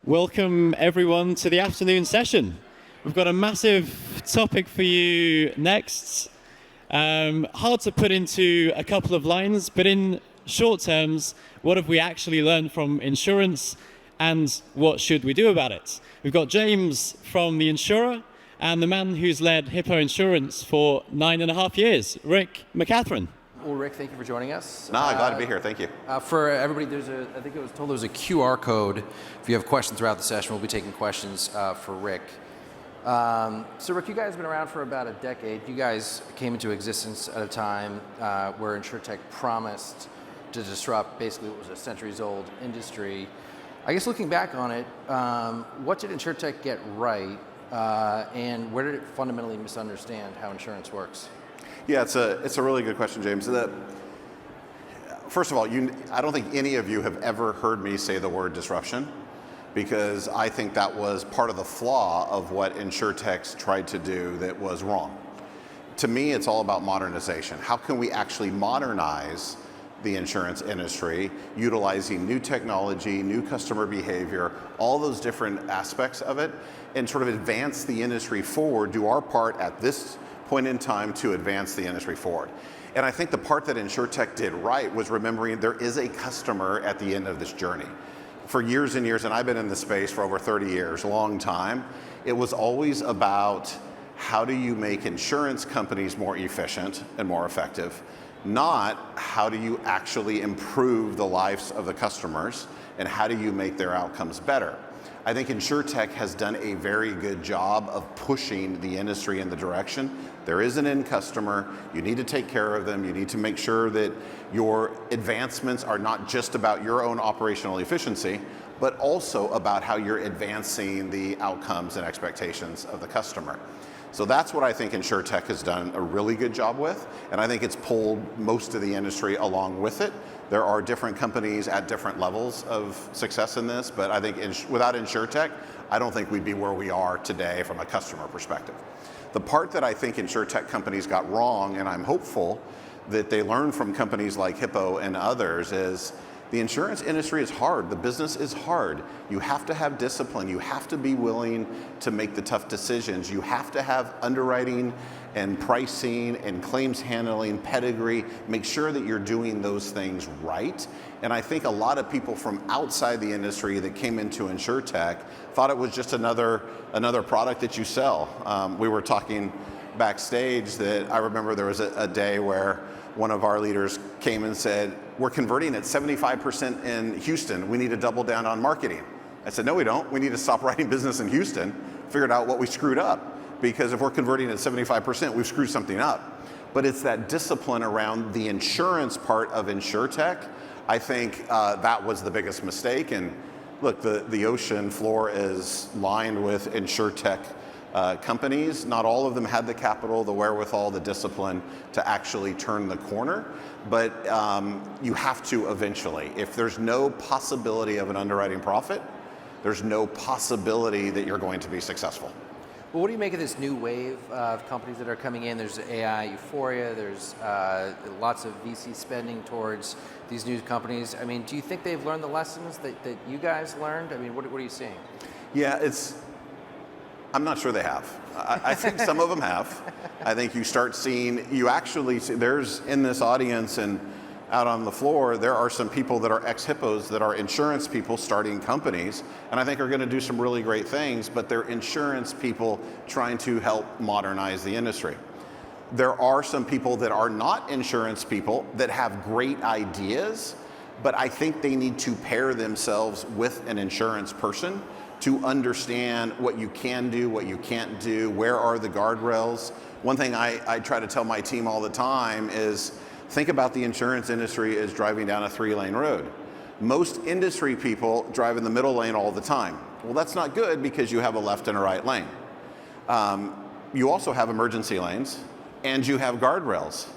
Welcome everyone to the afternoon session. We've got a massive topic for you next. Hard to put into a couple of lines, but in short terms, what have we actually learned from insurance and what should we do about it? We've got James from the Insurer and the man who's led Hippo Insurance for 9.5 years, Rick McCathron. Well, Rick, thank you for joining us. Glad to be here. Thank you. For everybody, I think it was told there's a QR code. If you have questions throughout the session, we'll be taking questions for Rick. So Rick, you guys have been around for about a decade. You guys came into existence at a time where Insurtech promised to disrupt basically what was a centuries-old industry. I guess looking back on it, what did Insurtech get right, and where did it fundamentally misunderstand how insurance works? Yeah, it's a really good question, James. First of all, I don't think any of you have ever heard me say the word disruption, because I think that was part of the flaw of what Insurtechs tried to do that was wrong. To me, it's all about modernization. How can we actually modernize the insurance industry, utilizing new technology, new customer behavior, all those different aspects of it, and sort of advance the industry forward, do our part at this point in time to advance the industry forward. And I think the part that Insurtech did right was remembering there is a customer at the end of this journey. For years and years, and I've been in this space for over 30 years, a long time, it was always about how do you make insurance companies more efficient and more effective, not how do you actually improve the lives of the customers and how do you make their outcomes better. I think Insurtech has done a very good job of pushing the industry in the direction. There is an end customer, you need to take care of them, you need to make sure that your advancements are not just about your own operational efficiency, but also about how you're advancing the outcomes and expectations of the customer. So that's what I think Insurtech has done a really good job with, and I think it's pulled most of the industry along with it. There are different companies at different levels of success in this, but I think without Insurtech, I don't think we'd be where we are today from a customer perspective. The part that I think Insurtech companies got wrong, and I'm hopeful that they learn from companies like Hippo and others, is the insurance industry is hard. The business is hard. You have to have discipline. You have to be willing to make the tough decisions. You have to have underwriting and pricing and claims handling, pedigree. Make sure that you're doing those things right. And I think a lot of people from outside the industry that came into Insurtech thought it was just another product that you sell. We were talking backstage that I remember there was a day where one of our leaders came and said, we're converting at 75% in Houston. We need to double down on marketing. I said, no, we don't. We need to stop writing business in Houston, figured out what we screwed up. Because if we're converting at 75%, we've screwed something up. But it's that discipline around the insurance part of Insurtech. I think that was the biggest mistake. And look, the ocean floor is lined with Insurtech companies. Not all of them had the capital, the wherewithal, the discipline to actually turn the corner, but you have to eventually. If there's no possibility of an underwriting profit, there's no possibility that you're going to be successful. Well, what do you make of this new wave of companies that are coming in? There's AI euphoria, there's lots of VC spending towards these new companies. I mean, do you think they've learned the lessons that you guys learned? I mean, what are you seeing? Yeah, I'm not sure they have. I think some of them have. I think you actually see, there's in this audience and out on the floor, there are some people that are ex-Hippos that are insurance people starting companies, and I think are going to do some really great things, but they're insurance people trying to help modernize the industry. There are some people that are not insurance people that have great ideas, but I think they need to pair themselves with an insurance person to understand what you can do, what you can't do, where are the guardrails. One thing I try to tell my team all the time is, think about the insurance industry as driving down a 3-lane road. Most industry people drive in the middle lane all the time. Well, that's not good because you have a left and a right lane. You also have emergency lanes and you have guardrails.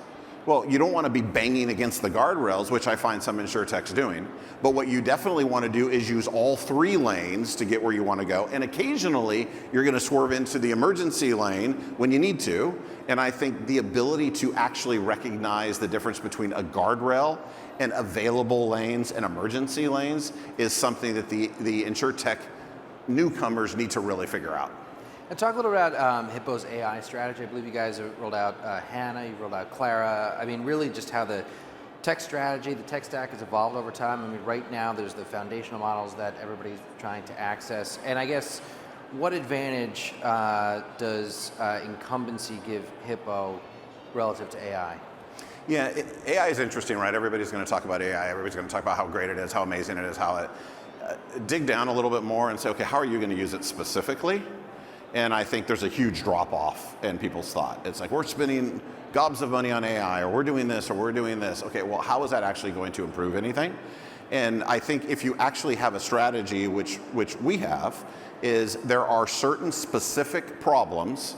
Well, you don't want to be banging against the guardrails, which I find some Insurtechs doing, but what you definitely want to do is use all 3 lanes to get where you want to go, and occasionally you're going to swerve into the emergency lane when you need to, and I think the ability to actually recognize the difference between a guardrail and available lanes and emergency lanes is something that the Insurtech newcomers need to really figure out. And talk a little about Hippo's AI strategy. I believe you guys have rolled out Hannah, you rolled out Clara. I mean, really just how the tech strategy, the tech stack has evolved over time. I mean, right now there's the foundational models that everybody's trying to access. And I guess, what advantage does incumbency give Hippo relative to AI? Yeah, AI is interesting, right? Everybody's going to talk about AI. Everybody's going to talk about how great it is, how amazing it is, how it... dig down a little bit more and say, okay, how are you going to use it specifically? And I think there's a huge drop-off in people's thought. It's like, we're spending gobs of money on AI, or we're doing this, or we're doing this. Okay, well, how is that actually going to improve anything? And I think if you actually have a strategy, which we have, is there are certain specific problems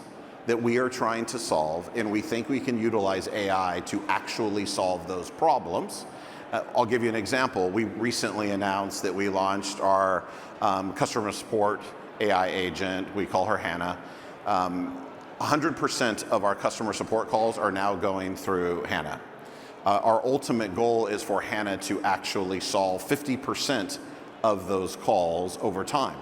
that we are trying to solve, and we think we can utilize AI to actually solve those problems. I'll give you an example. We recently announced that we launched our customer support AI agent. We call her Hannah. 100% of our customer support calls are now going through Hannah. Our ultimate goal is for Hannah to actually solve 50% of those calls over time.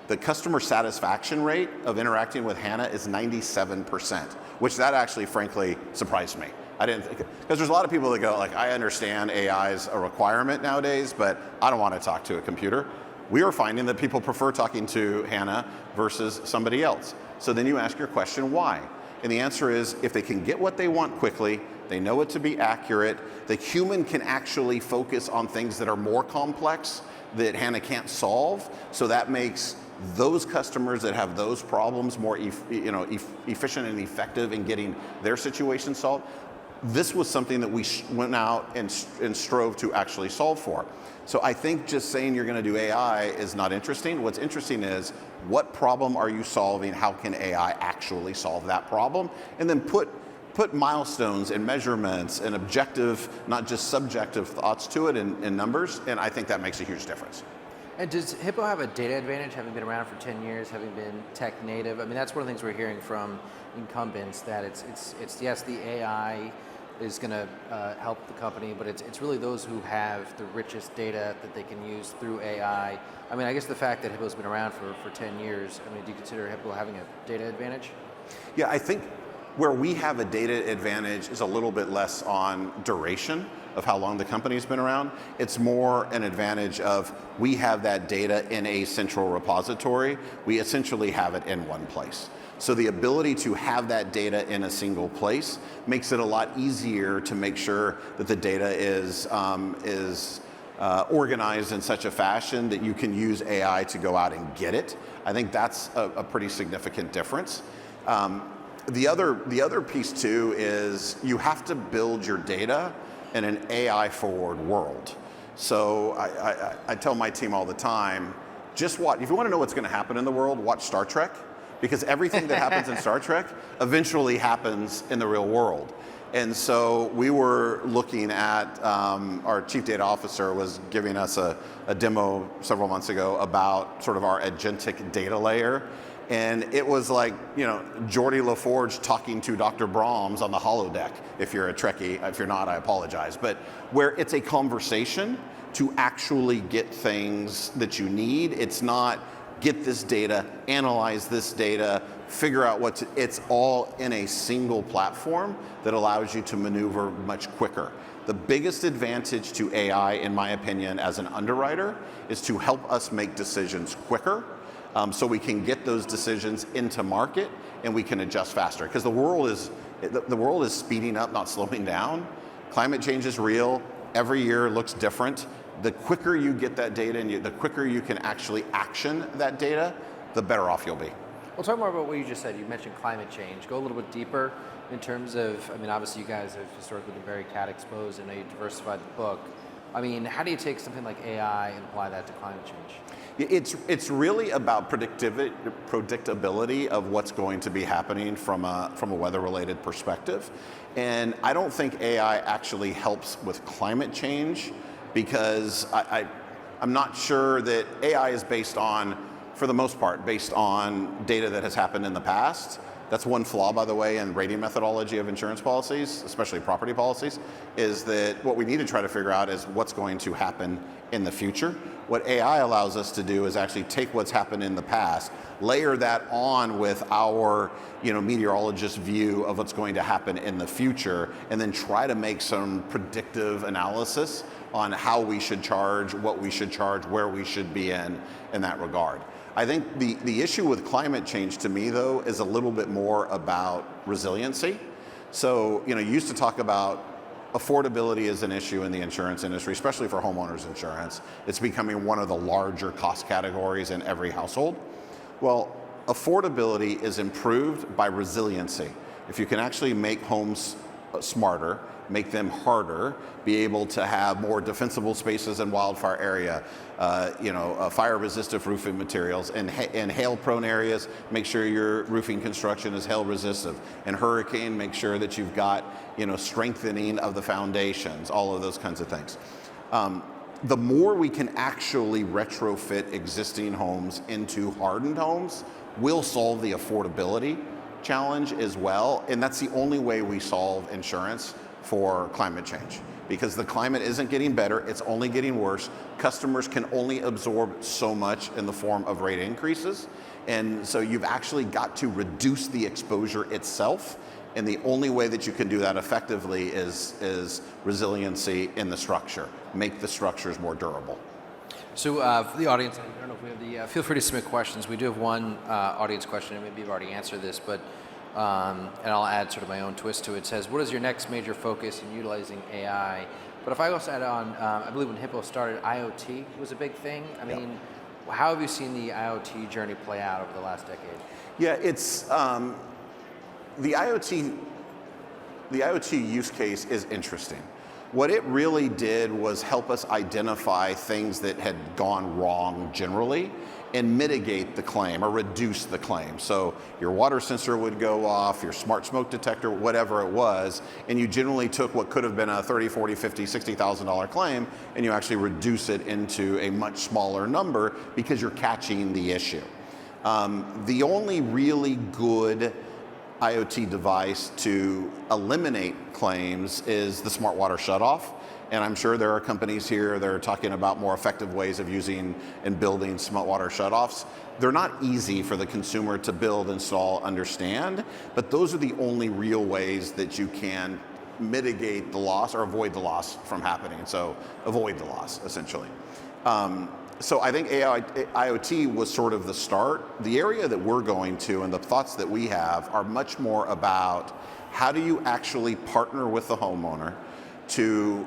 The customer satisfaction rate of interacting with Hannah is 97%, which that actually, frankly, surprised me. I didn't think, because there's a lot of people that go like, I understand AI is a requirement nowadays, but I don't want to talk to a computer. We are finding that people prefer talking to Hannah versus somebody else. So then you ask your question, why? And the answer is, if they can get what they want quickly, they know it to be accurate, the human can actually focus on things that are more complex that Hannah can't solve. So that makes those customers that have those problems more efficient and effective in getting their situation solved. This was something that we went out and strove to actually solve for. So I think just saying you're going to do AI is not interesting. What's interesting is, what problem are you solving? How can AI actually solve that problem? And then put milestones and measurements and objective, not just subjective thoughts to it in numbers, and I think that makes a huge difference. And does Hippo have a data advantage, having been around for 10 years, having been tech native? I mean, that's one of the things we're hearing from incumbents, that it's yes, the AI is going to help the company, but it's really those who have the richest data that they can use through AI. I mean, I guess the fact that Hippo's been around for 10 years, I mean, do you consider Hippo having a data advantage? Yeah, I think where we have a data advantage is a little bit less on duration of how long the company's been around. It's more an advantage of, we have that data in a central repository. We essentially have it in one place. So the ability to have that data in a single place makes it a lot easier to make sure that the data is organized in such a fashion that you can use AI to go out and get it. I think that's a pretty significant difference. The other piece too is, you have to build your data in an AI forward world. So I tell my team all the time, just watch, if you want to know what's going to happen in the world, watch Star Trek, because everything that happens in Star Trek eventually happens in the real world. And so we were looking at, our chief data officer was giving us a demo several months ago about sort of our agentic data layer. And it was like, Geordie LaForge talking to Dr. Brahms on the holodeck. If you're a Trekkie, if you're not, I apologize. But where it's a conversation to actually get things that you need. It's not, get this data, analyze this data, figure out it's all in a single platform that allows you to maneuver much quicker. The biggest advantage to AI, in my opinion, as an underwriter, is to help us make decisions quicker. So we can get those decisions into market and we can adjust faster. Because the world is speeding up, not slowing down. Climate change is real. Every year looks different. The quicker you get that data and the quicker you can actually action that data, the better off you'll be. Well, talk more about what you just said. You mentioned climate change. Go a little bit deeper in terms of, I mean, obviously you guys have historically been very cat exposed and now you diversified the book. I mean, how do you take something like AI and apply that to climate change? It's really about predictability of what's going to be happening from a weather-related perspective. And I don't think AI actually helps with climate change, because I'm not sure that AI is based on, for the most part, based on data that has happened in the past. That's one flaw, by the way, in rating methodology of insurance policies, especially property policies, is that what we need to try to figure out is what's going to happen in the future. What AI allows us to do is actually take what's happened in the past, layer that on with our meteorologist view of what's going to happen in the future, and then try to make some predictive analysis on how we should charge, what we should charge, where we should be in that regard. I think the issue with climate change to me, though, is a little bit more about resiliency. So, you used to talk about affordability is an issue in the insurance industry, especially for homeowners insurance. It's becoming one of the larger cost categories in every household. Well, affordability is improved by resiliency. If you can actually make homes smarter, make them harder, be able to have more defensible spaces in wildfire area, fire-resistant roofing materials. In hail-prone areas, make sure your roofing construction is hail-resistant. In hurricane, make sure that you've got strengthening of the foundations, all of those kinds of things. The more we can actually retrofit existing homes into hardened homes will solve the affordability challenge as well, and that's the only way we solve insurance for climate change, because the climate isn't getting better, it's only getting worse. Customers can only absorb so much in the form of rate increases, and so you've actually got to reduce the exposure itself, and the only way that you can do that effectively is resiliency in the structure, make the structures more durable. So for the audience, I don't know if we have feel free to submit questions. We do have one audience question, and maybe you've already answered this, but and I'll add sort of my own twist to it. It says, what is your next major focus in utilizing AI? But if I also add on, I believe when Hippo started, IoT was a big thing. I mean, how have you seen the IoT journey play out over the last decade? Yeah, it's the IoT use case is interesting. What it really did was help us identify things that had gone wrong generally and mitigate the claim or reduce the claim. So your water sensor would go off, your smart smoke detector, whatever it was, and you generally took what could have been a $30, $40, $50, $60,000 claim and you actually reduce it into a much smaller number because you're catching the issue. The only really good IoT device to eliminate claims is the smart water shutoff. And I'm sure there are companies here that are talking about more effective ways of using and building smart water shutoffs. They're not easy for the consumer to build, install, understand, but those are the only real ways that you can mitigate the loss or avoid the loss from happening. So avoid the loss, essentially. So I think IoT was sort of the start. The area that we're going to and the thoughts that we have are much more about how do you actually partner with the homeowner to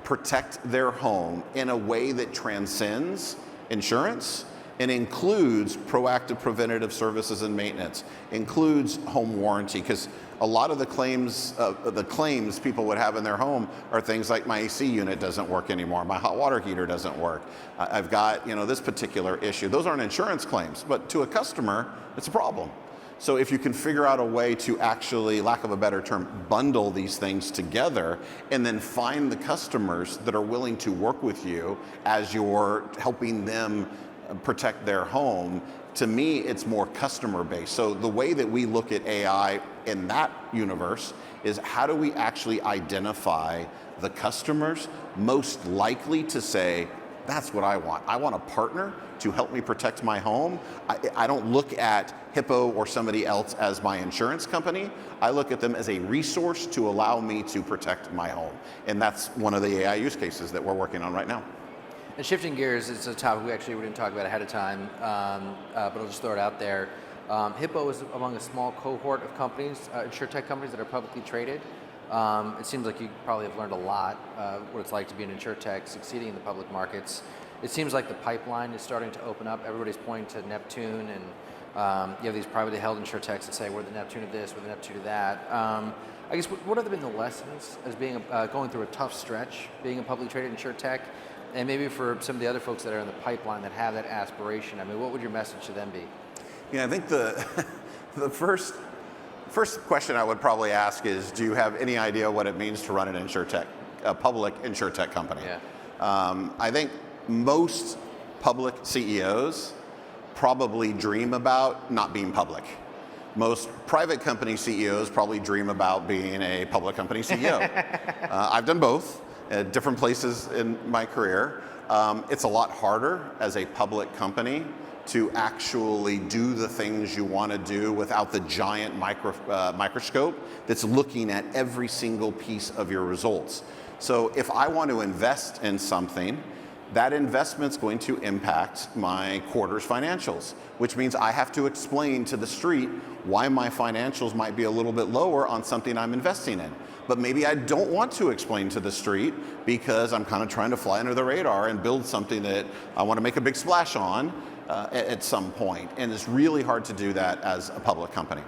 protect their home in a way that transcends insurance and includes proactive preventative services and maintenance, includes home warranty, because a lot of the claims people would have in their home are things like my AC unit doesn't work anymore, my hot water heater doesn't work, I've got this particular issue. Those aren't insurance claims, but to a customer, it's a problem. So if you can figure out a way to actually, lack of a better term, bundle these things together and then find the customers that are willing to work with you as you're helping them protect their home, to me, it's more customer based. So the way that we look at AI in that universe is how do we actually identify the customers most likely to say, that's what I want. I want a partner to help me protect my home. I don't look at Hippo or somebody else as my insurance company. I look at them as a resource to allow me to protect my home. And that's one of the AI use cases that we're working on right now. And shifting gears, it's a topic we didn't talk about ahead of time, but I'll just throw it out there. Hippo is among a small cohort of companies, Insurtech companies that are publicly traded. It seems like you probably have learned a lot what it's like to be an Insurtech succeeding in the public markets. It seems like the pipeline is starting to open up. Everybody's pointing to Neptune, and you have these privately held Insurtechs that say we're the Neptune of this, we're the Neptune of that. I guess what have been the lessons as being going through a tough stretch, being a publicly traded Insurtech, and maybe for some of the other folks that are in the pipeline that have that aspiration? I mean, what would your message to them be? Yeah, I think the first question I would probably ask is, do you have any idea what it means to run an Insurtech, a public Insurtech company? Yeah. I think most public CEOs probably dream about not being public. Most private company CEOs probably dream about being a public company CEO. I've done both at different places in my career. It's a lot harder as a public company to actually do the things you want to do without the giant microscope that's looking at every single piece of your results. So if I want to invest in something, that investment's going to impact my quarter's financials, which means I have to explain to the street why my financials might be a little bit lower on something I'm investing in. But maybe I don't want to explain to the street because I'm kind of trying to fly under the radar and build something that I want to make a big splash on at some point. And it's really hard to do that as a public company.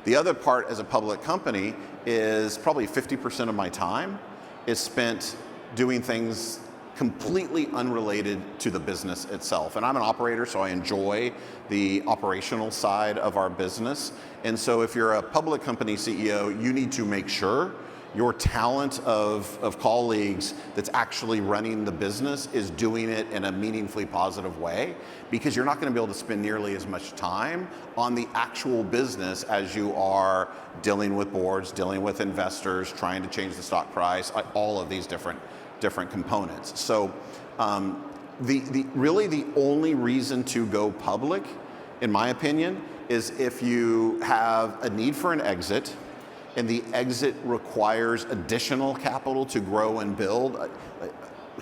The other part as a public company is probably 50% of my time is spent doing things completely unrelated to the business itself. And I'm an operator, so I enjoy the operational side of our business. And so if you're a public company CEO, you need to make sure your talent of colleagues that's actually running the business is doing it in a meaningfully positive way, because you're not going to be able to spend nearly as much time on the actual business as you are dealing with boards, dealing with investors, trying to change the stock price, all of these different components. So really the only reason to go public, in my opinion, is if you have a need for an exit and the exit requires additional capital to grow and build.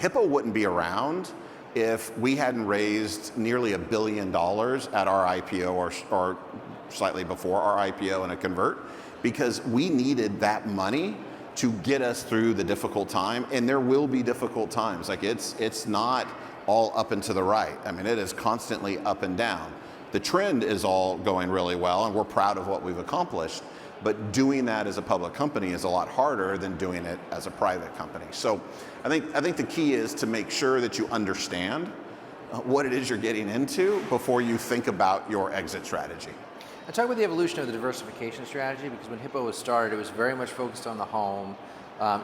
Hippo wouldn't be around if we hadn't raised nearly $1 billion at our IPO or slightly before our IPO and a convert, because we needed that money to get us through the difficult time. And there will be difficult times. Like it's not all up and to the right. I mean, it is constantly up and down. The trend is all going really well, and we're proud of what we've accomplished. But doing that as a public company is a lot harder than doing it as a private company. So I think the key is to make sure that you understand what it is you're getting into before you think about your exit strategy. And talk about the evolution of the diversification strategy, because when Hippo was started, it was very much focused on the home.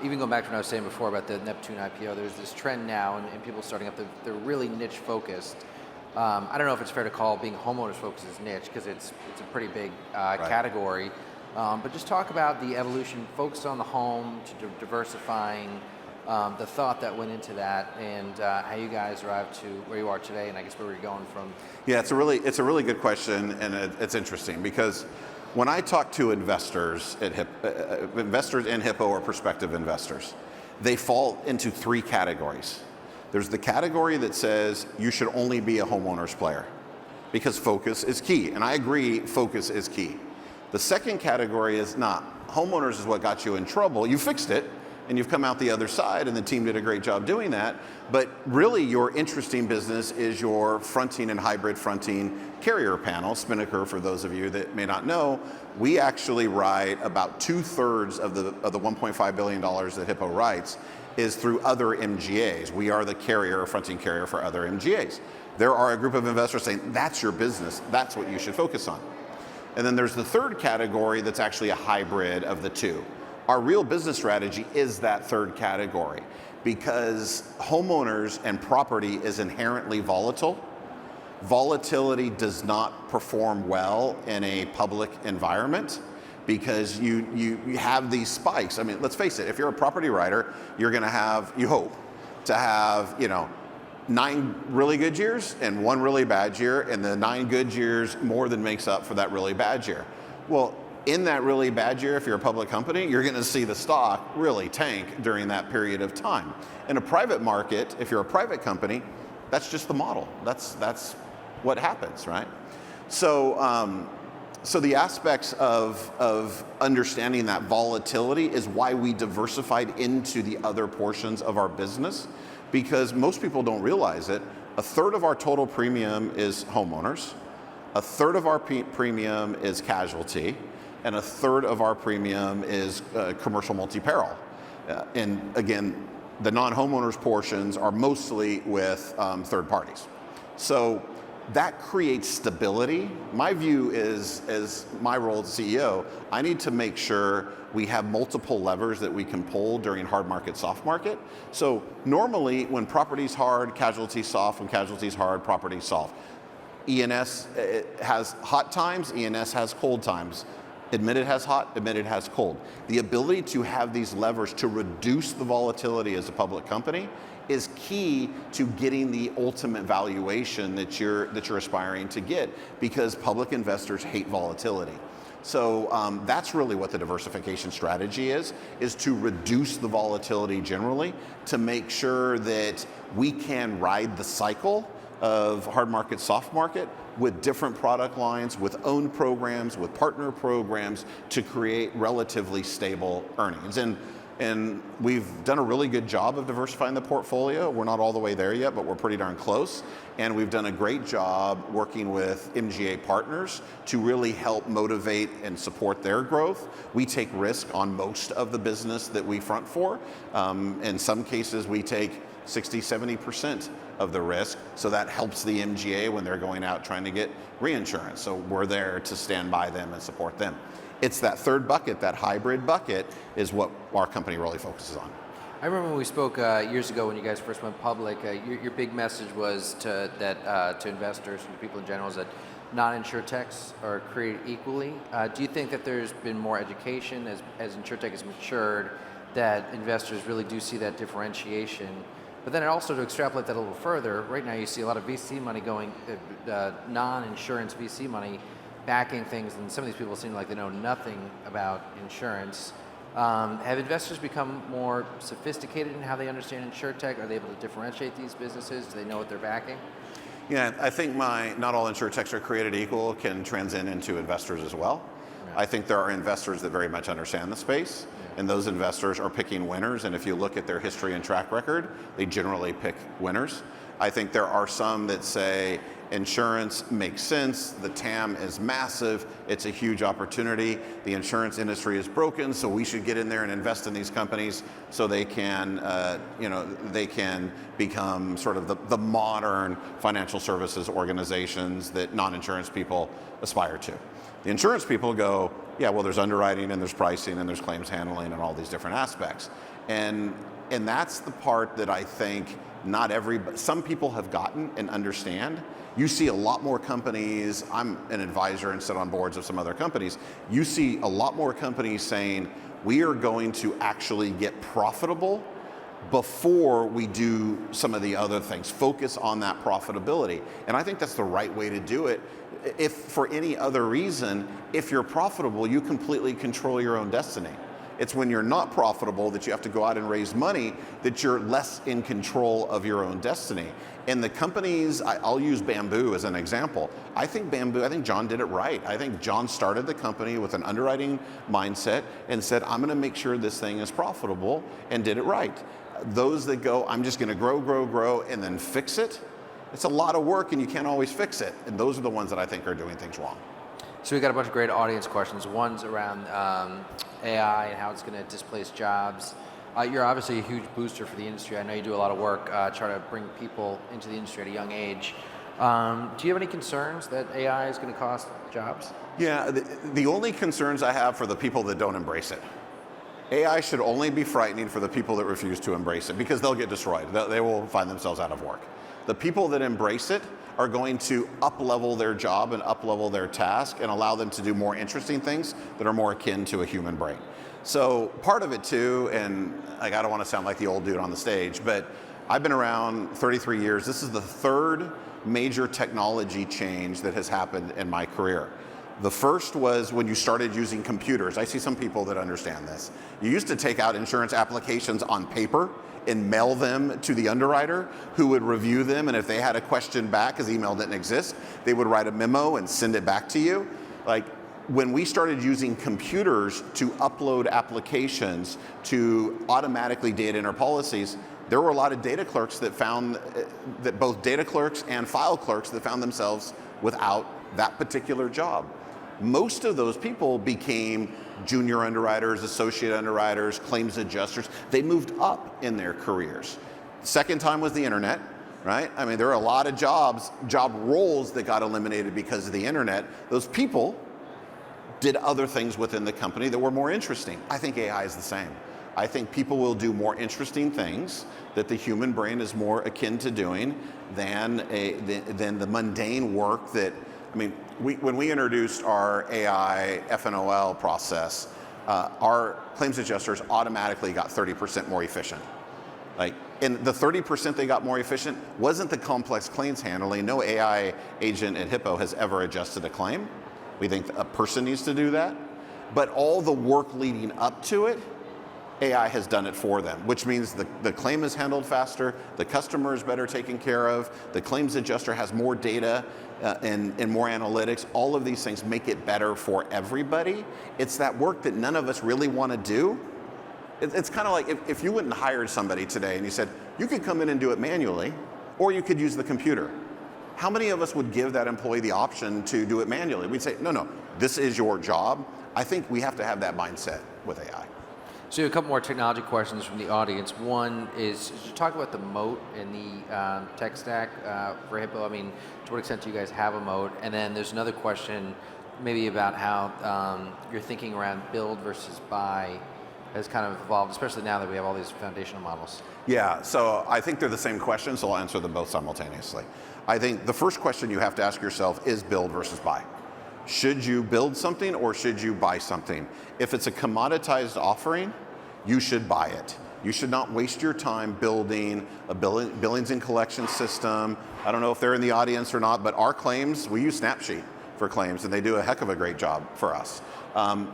Even going back to what I was saying before about the Neptune IPO, there's this trend now, and people starting up, they're really niche focused. I don't know if it's fair to call being homeowners focused as niche, because it's a pretty big category. But just talk about the evolution, focused on the home to diversifying, the thought that went into that, and how you guys arrived to where you are today, and I guess where you're going from. Yeah, it's a really good question, and it's interesting because when I talk to investors at investors in Hippo or prospective investors, they fall into three categories. There's the category that says you should only be a homeowners player because focus is key, and I agree, focus is key. The second category is not. Homeowners is what got you in trouble. You fixed it, and you've come out the other side, and the team did a great job doing that. But really, your interesting business is your fronting and hybrid fronting carrier panel, Spinnaker, for those of you that may not know. We actually write about 2/3 of the $1.5 billion that Hippo writes is through other MGAs. We are the carrier, fronting carrier for other MGAs. There are a group of investors saying, that's your business, that's what you should focus on. And then there's the third category that's actually a hybrid of the two. Our real business strategy is that third category because homeowners and property is inherently volatile. Volatility does not perform well in a public environment because you have these spikes. I mean, let's face it, if you're a property writer, you're gonna have, you hope, to have, 9 really good years and 1 really bad year, and the 9 good years more than makes up for that really bad year. Well, in that really bad year, if you're a public company, you're going to see the stock really tank during that period of time. In a private market, if you're a private company, that's just the model. That's what happens, right? So, so the aspects of understanding that volatility is why we diversified into the other portions of our business. Because most people don't realize it, 1/3 of our total premium is homeowners, 1/3 of our premium is casualty, and 1/3 of our premium is commercial multi-peril. And again, the non-homeowners portions are mostly with third parties. So that creates stability. My view is, as my role as CEO, I need to make sure we have multiple levers that we can pull during hard market, soft market. So normally when property's hard, casualty's soft, when casualty's hard, property's soft. E&S has hot times, E&S has cold times. Admitted has hot, admitted has cold. The ability to have these levers to reduce the volatility as a public company is key to getting the ultimate valuation that you're aspiring to get, because public investors hate volatility. So that's really what the diversification strategy is to reduce the volatility generally, to make sure that we can ride the cycle of hard market, soft market with different product lines, with owned programs, with partner programs, to create relatively stable earnings. And we've done a really good job of diversifying the portfolio. We're not all the way there yet, but we're pretty darn close. And we've done a great job working with MGA partners to really help motivate and support their growth. We take risk on most of the business that we front for. In some cases, we take 60, 70% of the risk. So that helps the MGA when they're going out trying to get reinsurance. So we're there to stand by them and support them. It's that third bucket, that hybrid bucket, is what our company really focuses on. I remember when we spoke years ago when you guys first went public, your big message was to investors and to people in general is that non-Insurtechs are created equally. Do you think that there's been more education as Insurtech has matured, that investors really do see that differentiation? But then also to extrapolate that a little further, right now you see a lot of VC money going, non-insurance VC money backing things, and some of these people seem like they know nothing about insurance. Have investors become more sophisticated in how they understand Insurtech? Are they able to differentiate these businesses? Do they know what they're backing? Yeah, I think not all Insurtechs are created equal can transcend into investors as well. Yeah. I think there are investors that very much understand the space, and those investors are picking winners, and if you look at their history and track record, they generally pick winners. I think there are some that say insurance makes sense, the TAM is massive, it's a huge opportunity, the insurance industry is broken, so we should get in there and invest in these companies so they can, they can become sort of the modern financial services organizations that non-insurance people aspire to. The insurance people go, yeah, well, there's underwriting and there's pricing and there's claims handling and all these different aspects. And that's the part that I think some people have gotten and understand. You see a lot more companies, I'm an advisor and sit on boards of some other companies, you see a lot more companies saying, we are going to actually get profitable before we do some of the other things. Focus on that profitability. And I think that's the right way to do it. If for any other reason, if you're profitable, you completely control your own destiny. It's when you're not profitable that you have to go out and raise money that you're less in control of your own destiny. And the companies, I'll use Bamboo as an example. I think John did it right. I think John started the company with an underwriting mindset and said, I'm going to make sure this thing is profitable, and did it right. Those that go, I'm just going to grow, and then fix it, it's a lot of work and you can't always fix it. And those are the ones that I think are doing things wrong. So we got a bunch of great audience questions. One's around AI and how it's going to displace jobs. You're obviously a huge booster for the industry. I know you do a lot of work trying to bring people into the industry at a young age. Do you have any concerns that AI is going to cost jobs? Yeah, the only concerns I have for the people that don't embrace it. AI should only be frightening for the people that refuse to embrace it, because they'll get destroyed. They will find themselves out of work. The people that embrace it are going to up-level their job and up-level their task and allow them to do more interesting things that are more akin to a human brain. So part of it too, and I don't want to sound like the old dude on the stage, but I've been around 33 years. This is the third major technology change that has happened in my career. The first was when you started using computers. I see some people that understand this. You used to take out insurance applications on paper and mail them to the underwriter, who would review them, and if they had a question back, because email didn't exist, they would write a memo and send it back to you. Like, when we started using computers to upload applications to automatically data enter policies, there were a lot of data clerks that found that both data clerks and file clerks that found themselves without that particular job. Most of those people became junior underwriters, associate underwriters, claims adjusters. They moved up in their careers. Second time was the internet, right? I mean, there are a lot of job roles that got eliminated because of the internet. Those people did other things within the company that were more interesting. I think AI is the same. I think people will do more interesting things that the human brain is more akin to doing than the mundane work that, I mean, when we introduced our AI FNOL process, our claims adjusters automatically got 30% more efficient. And the 30% they got more efficient wasn't the complex claims handling. No AI agent at Hippo has ever adjusted a claim. We think a person needs to do that. But all the work leading up to it, AI has done it for them, which means the claim is handled faster, the customer is better taken care of, the claims adjuster has more data and more analytics. All of these things make it better for everybody. It's that work that none of us really want to do. It's kind of like if you went and hired somebody today and you said, you could come in and do it manually, or you could use the computer. How many of us would give that employee the option to do it manually? We'd say, no, this is your job. I think we have to have that mindset with AI. So a couple more technology questions from the audience. One is you talk about the moat in the tech stack for Hippo? I mean, to what extent do you guys have a moat? And then there's another question maybe about how you're thinking around build versus buy has kind of evolved, especially now that we have all these foundational models. Yeah, so I think they're the same question, so I'll answer them both simultaneously. I think the first question you have to ask yourself is build versus buy. Should you build something or should you buy something? If it's a commoditized offering, you should buy it. You should not waste your time building a billings and collection system. I don't know if they're in the audience or not, but our claims, we use Snapsheet for claims, and they do a heck of a great job for us.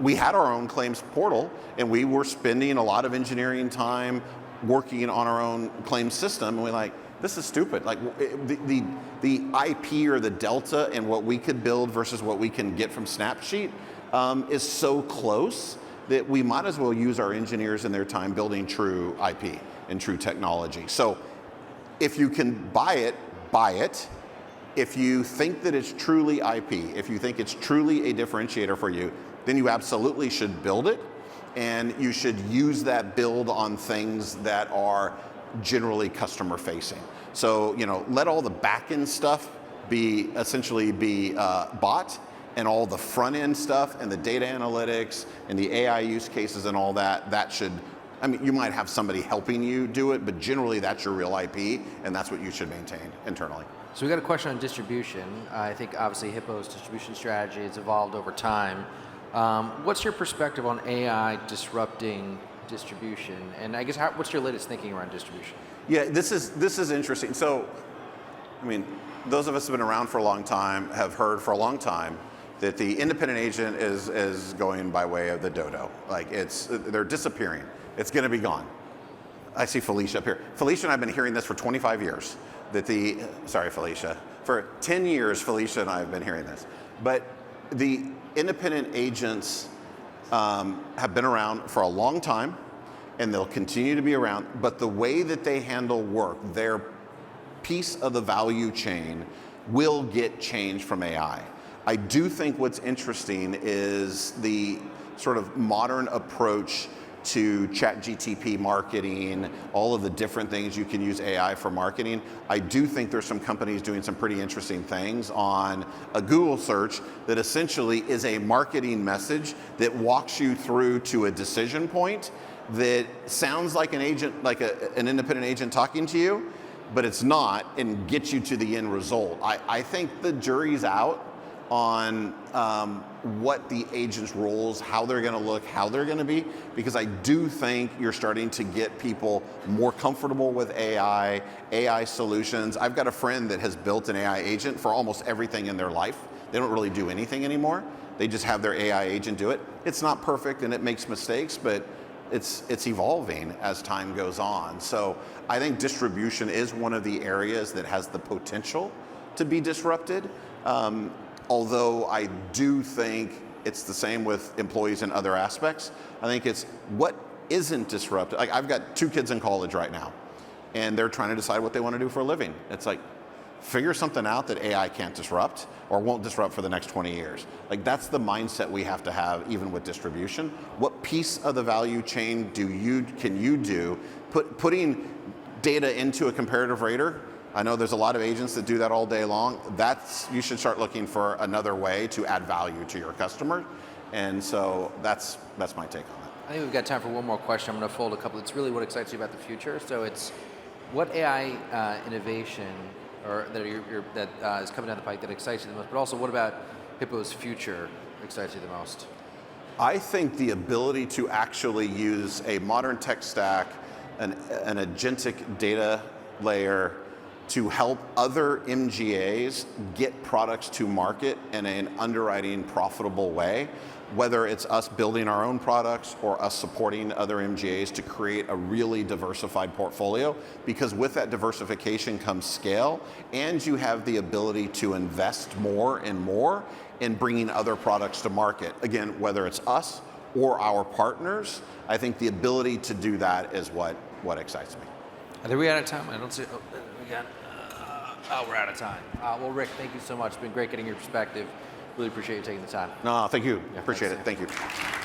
We had our own claims portal, and we were spending a lot of engineering time working on our own claims system, and we're like, this is stupid. Like the IP or the delta in what we could build versus what we can get from Snapsheet is so close that we might as well use our engineers and their time building true IP and true technology. So if you can buy it, buy it. If you think that it's truly IP, if you think it's truly a differentiator for you, then you absolutely should build it, and you should use that build on things that are generally customer facing. So, let all the back end stuff essentially be bought, and all the front end stuff and the data analytics and the AI use cases and all that should, you might have somebody helping you do it, but generally that's your real IP, and that's what you should maintain internally. So we got a question on distribution. I think obviously Hippo's distribution strategy has evolved over time. What's your perspective on AI disrupting distribution? And I guess what's your latest thinking around distribution? Yeah, this is interesting. So, those of us who have been around for a long time have heard for a long time that the independent agent is going by way of the dodo. They're disappearing. It's going to be gone. I see Felicia up here. Felicia and I have been hearing this for 25 years. Sorry, Felicia. For 10 years, Felicia and I have been hearing this. But the independent agents have been around for a long time, and they'll continue to be around. But the way that they handle work, their piece of the value chain, will get changed from AI. I do think what's interesting is the sort of modern approach to ChatGPT marketing, all of the different things you can use AI for marketing. I do think there's some companies doing some pretty interesting things on a Google search that essentially is a marketing message that walks you through to a decision point that sounds like an agent, like an independent agent talking to you, but it's not, and gets you to the end result. I think the jury's out on what the agent's roles, how they're going to look, how they're going to be, because I do think you're starting to get people more comfortable with AI solutions. I've got a friend that has built an AI agent for almost everything in their life. They don't really do anything anymore. They just have their AI agent do it. It's not perfect and it makes mistakes, but it's evolving as time goes on. So I think distribution is one of the areas that has the potential to be disrupted. Although I do think it's the same with employees in other aspects. I think it's what isn't disrupted. Like, I've got 2 kids in college right now, and they're trying to decide what they want to do for a living. It's like, figure something out that AI can't disrupt or won't disrupt for the next 20 years. Like, that's the mindset we have to have even with distribution. What piece of the value chain can you do? Putting data into a comparative rater, I know there's a lot of agents that do that all day long. You should start looking for another way to add value to your customer. And so that's my take on it. I think we've got time for one more question. I'm going to fold a couple. It's really what excites you about the future. So it's what AI innovation or that is coming down the pike that excites you the most, but also what about Hippo's future excites you the most? I think the ability to actually use a modern tech stack, an agentic data layer to help other MGAs get products to market in an underwriting profitable way, whether it's us building our own products or us supporting other MGAs to create a really diversified portfolio, because with that diversification comes scale, and you have the ability to invest more and more in bringing other products to market. Again, whether it's us or our partners, I think the ability to do that is what excites me. Are we out of time? I don't see. Oh, we got. We're out of time. Well, Rick, thank you so much. It's been great getting your perspective. Really appreciate you taking the time. No, thank you. Yeah, Appreciate thanks, it. Thank you.